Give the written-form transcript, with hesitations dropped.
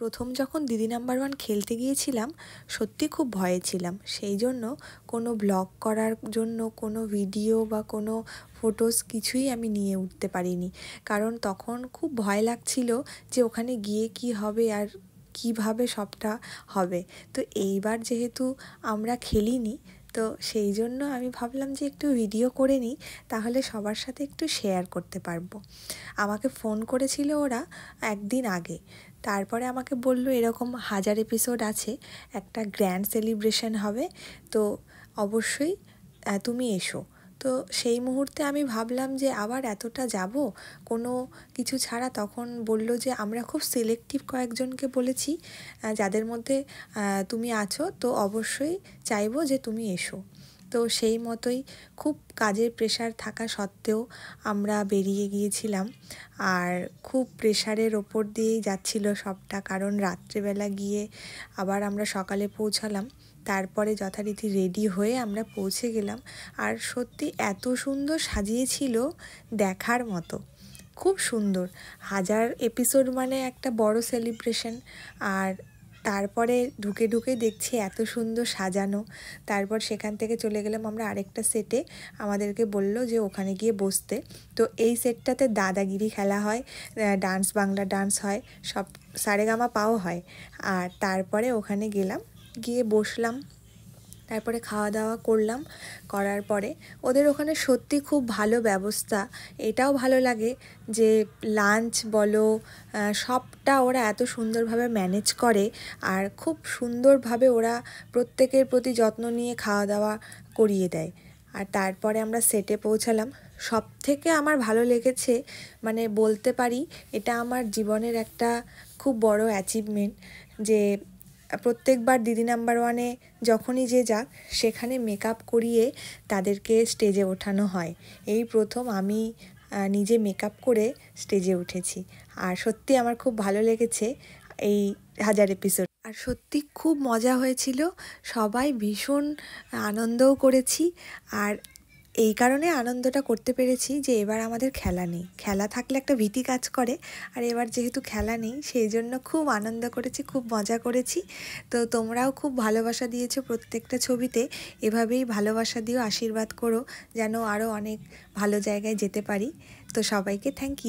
প্রথম যখন দিদি নাম্বার ওয়ান খেলতে গিয়েছিলাম সত্যি খুব ভয়ে ছিলাম। সেই জন্য কোনো ব্লগ করার জন্য কোনো ভিডিও বা কোনো ফটোস কিছুই আমি নিয়ে উঠতে পারিনি, কারণ তখন খুব ভয় লাগছিল যে ওখানে গিয়ে কি হবে আর কিভাবে সবটা হবে। তো এইবার যেহেতু আমরা খেলিনি, তো সেই জন্য আমি ভাবলাম যে একটু ভিডিও করে নিই, তাহলে সবার সাথে একটু শেয়ার করতে পারবো। আমাকে ফোন করেছিল ওরা একদিন আগে, তারপরে আমাকে বলল এরকম 1000 এপিসোড আছে, একটা গ্র্যান্ড সেলিব্রেশন হবে, তো অবশ্যই তুমি এসো। তো সেই মুহূর্তে আমি ভাবলাম যে আবার এতটা যাব কোনো কিছু ছাড়া। তখন বলল যে আমরা খুব সিলেক্টিভ কয়েকজনকে বলেছি, যাদের মধ্যে তুমি আছো, তো অবশ্যই চাইবো যে তুমি এসো। তো সেই মতোই খুব কাজের প্রেশার থাকা সত্ত্বেও আমরা বেরিয়ে গিয়েছিলাম, আর খুব প্রেশারের ওপর দিয়েই যাচ্ছিল সবটা, কারণ রাত্রেবেলা গিয়ে আবার আমরা সকালে পৌঁছালাম। তারপরে যথারীতি রেডি হয়ে আমরা পৌঁছে গেলাম, আর সত্যি এত সুন্দর সাজিয়েছিল দেখার মতো, খুব সুন্দর। 1000 এপিসোড মানে একটা বড় সেলিব্রেশন। আর তারপরে ঢুকে ঢুকে দেখছি এত সুন্দর সাজানো। তারপর সেখান থেকে চলে গেলাম আমরা আরেকটা সেটে, আমাদেরকে বলল যে ওখানে গিয়ে বসতে। তো এই সেটটাতে দাদাগিরি খেলা হয়, ডান্স, বাংলা ডান্স হয়, সব সারেগামাপাও হয়। আর তারপরে ওখানে গেলাম, গিয়ে বসলাম, তারপরে খাওয়া দাওয়া করলাম। করার পরে ওদের ওখানে সত্যি খুব ভালো ব্যবস্থা। এটাও ভালো লাগে যে লাঞ্চ বলো, সবটা ওরা এত সুন্দরভাবে ম্যানেজ করে, আর খুব সুন্দরভাবে ওরা প্রত্যেকের প্রতি যত্ন নিয়ে খাওয়া দাওয়া করিয়ে দেয়। আর তারপরে আমরা সেটে পৌঁছালাম। সব থেকে আমার ভালো লেগেছে, মানে বলতে পারি এটা আমার জীবনের একটা খুব বড় অ্যাচিভমেন্ট, যে প্রত্যেকবার দিদি নাম্বার ওয়ানে যখনই যে যাক সেখানে মেকআপ করিয়ে তাদেরকে স্টেজে ওঠানো হয়। এই প্রথম আমি নিজে মেকআপ করে স্টেজে উঠেছি, আর সত্যি আমার খুব ভালো লেগেছে এই 1000 এপিসোড। আর সত্যি খুব মজা হয়েছিল, সবাই ভীষণ আনন্দও করেছি। আর এই কারণে আনন্দটা করতে পেরেছি যে এবার আমাদের খেলা নেই। খেলা থাকলে একটা ভীতি কাজ করে, আর এবার যেহেতু খেলা নেই সেই জন্য খুব আনন্দ করেছি, খুব মজা করেছি। তো তোমরাও খুব ভালোবাসা দিয়েছো প্রত্যেকটা ছবিতে, এভাবেই ভালোবাসা দিও, আশীর্বাদ করো যেন আরও অনেক ভালো জায়গায় যেতে পারি। তো সবাইকে থ্যাংক ইউ।